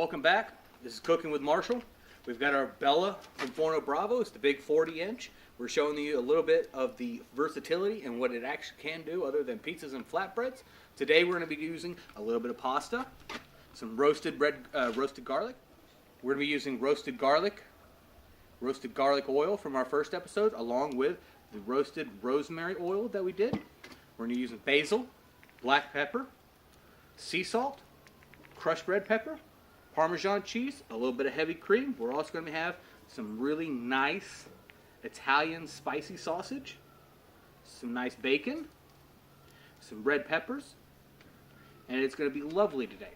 Welcome back. This is Cooking with Marshall. We've got our Bella Forno Bravo. It's the big 40-inch. We're showing you a little bit of the versatility and what it actually can do other than pizzas and flatbreads. Today we're going to be using a little bit of pasta, some roasted garlic. We're going to be using roasted garlic oil from our first episode, along with the roasted rosemary oil that we did. We're going to be using basil, black pepper, sea salt, crushed red pepper, Parmesan cheese, a little bit of heavy cream. We're also going to have some really nice Italian spicy sausage, some nice bacon, some red peppers, and it's going to be lovely today.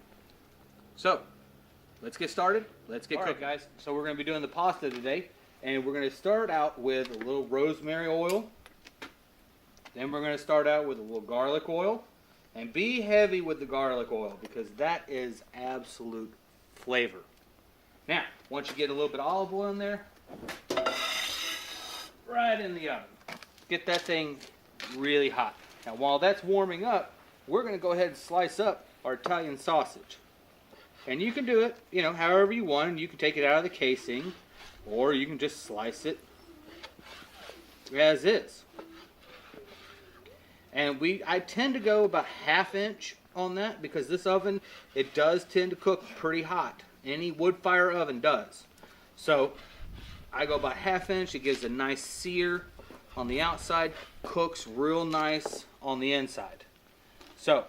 So, let's get started. Let's get cooking, guys. So we're going to be doing the pasta today, and we're going to start out with a little rosemary oil. Then we're going to start out with a little garlic oil. And be heavy with the garlic oil because that is absolute flavor. Now, once you get a little bit of olive oil in there, right in the oven. Get that thing really hot. Now, while that's warming up, we're going to go ahead and slice up our Italian sausage. And you can do it, however you want. You can take it out of the casing, or you can just slice it as is. And I tend to go about 1/2 inch on that because this oven, it does tend to cook pretty hot. Any wood fire oven does. So I go about 1/2 inch. It gives a nice sear on the outside, cooks real nice on the inside. So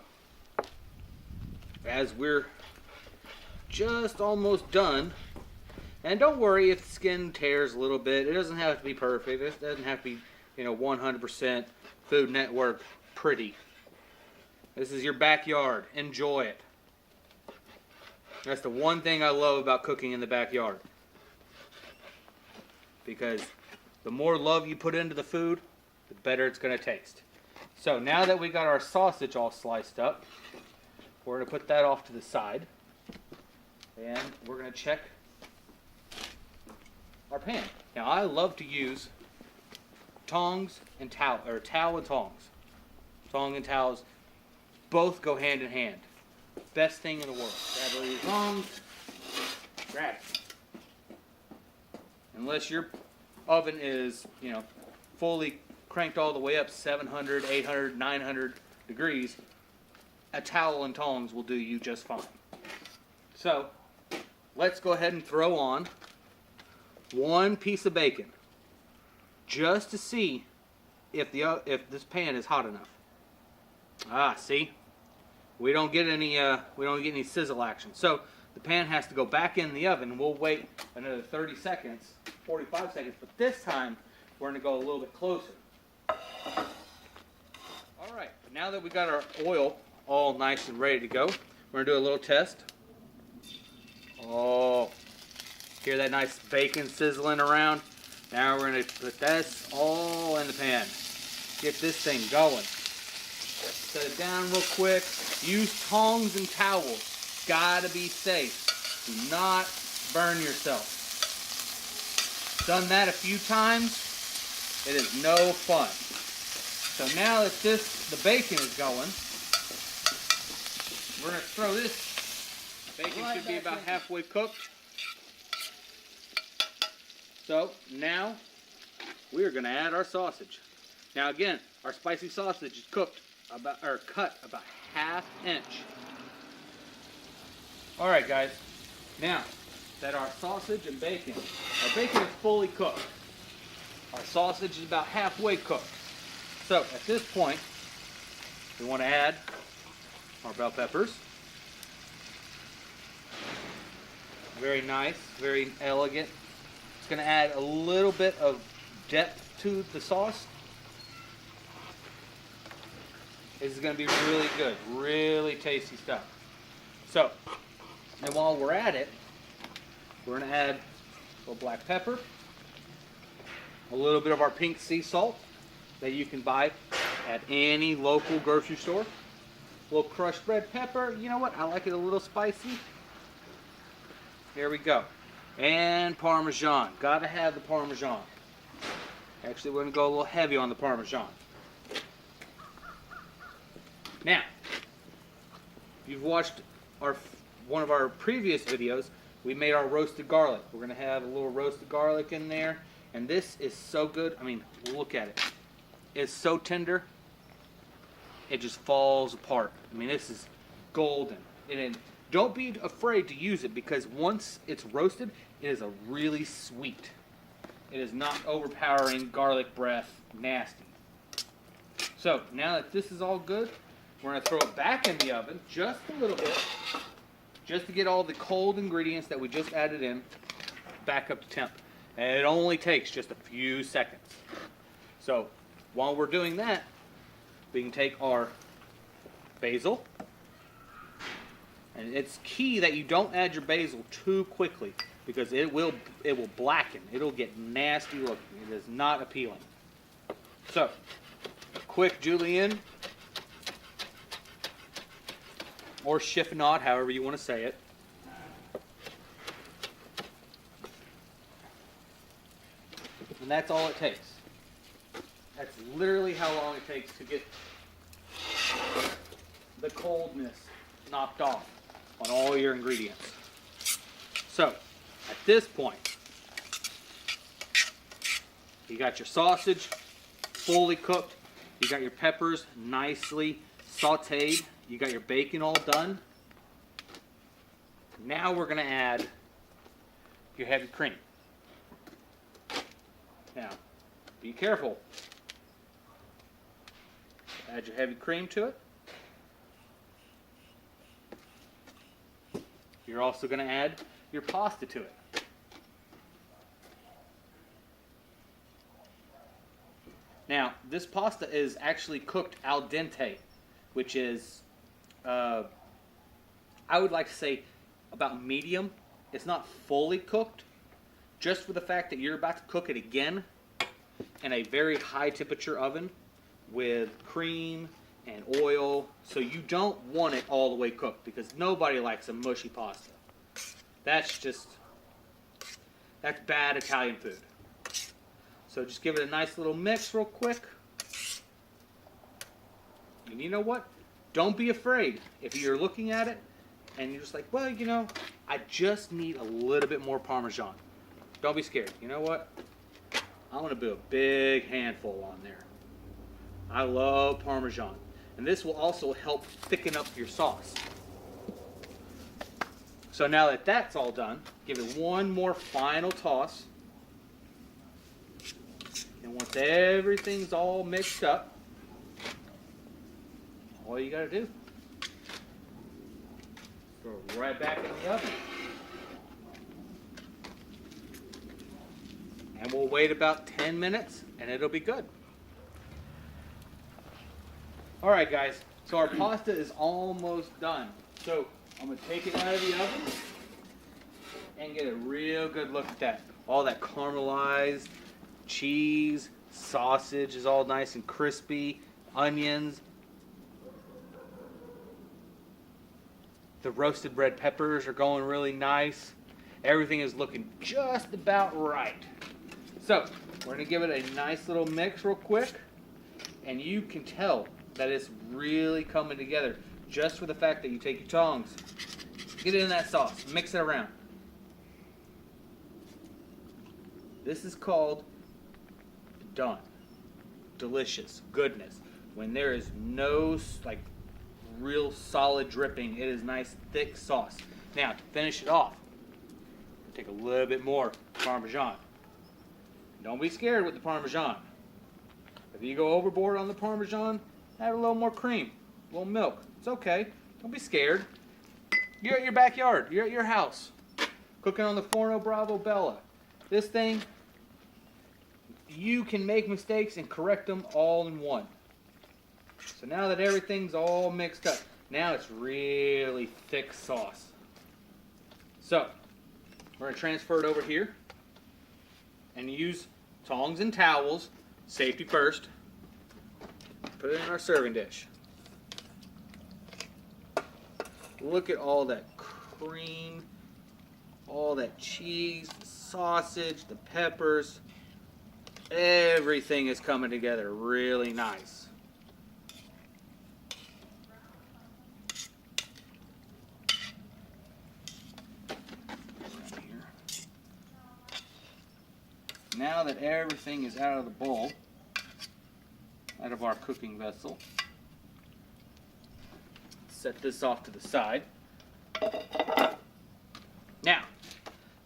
as we're just almost done, and don't worry if the skin tears a little bit. It doesn't have to be perfect. It doesn't have to be 100% Food Network pretty. This is your backyard. Enjoy it. That's the one thing I love about cooking in the backyard. Because the more love you put into the food, the better it's going to taste. So now that we got our sausage all sliced up, we're going to put that off to the side. And we're going to check our pan. Now I love to use tongs and towel, or towel and tongs. Tong and towels both go hand in hand. Best thing in the world. Grab your tongs, grab it. Unless your oven is, fully cranked all the way up 700, 800, 900 degrees, a towel and tongs will do you just fine. So, let's go ahead and throw on one piece of bacon, just to see if this pan is hot enough. See, we don't get any sizzle action. So the pan has to go back in the oven. We'll wait another 30 seconds, 45 seconds, but this time we're going to go a little bit closer. All right, now that we got our oil all nice and ready to go, we're going to do a little test. Oh, hear that nice bacon sizzling around? Now we're going to put this all in the pan. Get this thing going. Set it down real quick. Use tongs and towels. Gotta be safe. Do not burn yourself. Done that a few times. It is no fun. So now that the bacon is going, we're going to throw this. Bacon should be about halfway cooked. So now we are going to add our sausage. Now again, our spicy sausage is cut about 1/2 inch. All right, guys. Now that our sausage and bacon, our bacon is fully cooked. Our sausage is about halfway cooked. So at this point, we want to add our bell peppers. Very nice, very elegant. It's going to add a little bit of depth to the sauce. This is going to be really good, really tasty stuff. So, and while we're at it, we're going to add a little black pepper, a little bit of our pink sea salt that you can buy at any local grocery store, a little crushed red pepper. You know what? I like it a little spicy. Here we go. And Parmesan. Gotta have the Parmesan. Actually, we're going to go a little heavy on the Parmesan. Now, you've watched our one of our previous videos, we made our roasted garlic. We're going to have a little roasted garlic in there. And this is so good. I mean, look at it. It's so tender. It just falls apart. I mean, this is golden. And don't be afraid to use it, because once it's roasted, it is a really sweet. It is not overpowering garlic breath nasty. So now that this is all good, we're going to throw it back in the oven just a little bit, just to get all the cold ingredients that we just added in back up to temp. And it only takes just a few seconds. So while we're doing that, we can take our basil. And it's key that you don't add your basil too quickly, because it will blacken. It'll get nasty looking. It is not appealing. So, a quick julienne, or chiffonade, however you want to say it. And that's all it takes. That's literally how long it takes to get the coldness knocked off on all your ingredients. So, at this point, you got your sausage fully cooked. You got your peppers nicely sauteed. You got your bacon all done. Now we're going to add your heavy cream. Now, be careful. Add your heavy cream to it. You're also going to add your pasta to it. Now, this pasta is actually cooked al dente, which is, I would like to say, about medium. It's not fully cooked, just for the fact that you're about to cook it again in a very high temperature oven with cream and oil. So you don't want it all the way cooked, because nobody likes a mushy pasta. That's bad Italian food. So just give it a nice little mix real quick. And you know what? Don't be afraid. If you're looking at it and you're just like, well, you know, I just need a little bit more Parmesan. Don't be scared. You know what? I'm going to put a big handful on there. I love Parmesan. And this will also help thicken up your sauce. So now that that's all done, give it one more final toss. And once everything's all mixed up, all you gotta do, throw it right back in the oven. And we'll wait about 10 minutes and it'll be good. Alright guys, so our pasta is almost done. So I'm going to take it out of the oven and get a real good look at that. All that caramelized cheese, sausage is all nice and crispy, onions. The roasted red peppers are going really nice. Everything is looking just about right. So we're going to give it a nice little mix real quick, and you can tell that it's really coming together just for the fact that you take your tongs, get it in that sauce, mix it around. This is called done. Delicious goodness. When there is no like real solid dripping, it is nice thick sauce. Now to finish it off, take a little bit more Parmesan. Don't be scared with the Parmesan. If you go overboard on the Parmesan, add a little more cream, a little milk. It's okay. Don't be scared. You're at your backyard. You're at your house. Cooking on the Forno Bravo Bella. This thing, you can make mistakes and correct them all in one. So now that everything's all mixed up, now it's really thick sauce. So, we're going to transfer it over here and use tongs and towels, safety first. Put it in our serving dish. Look at all that cream, all that cheese, the sausage, the peppers. Everything is coming together really nice. Now that everything is out of the bowl, out of our cooking vessel, set this off to the side. Now,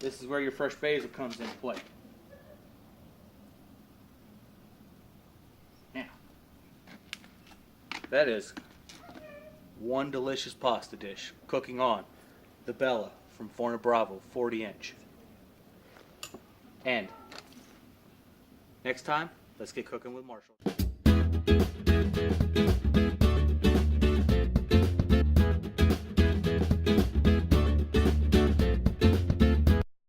this is where your fresh basil comes into play. Now, that is one delicious pasta dish cooking on the Bella from Forno Bravo 40-inch. And next time, let's get cooking with Marshall.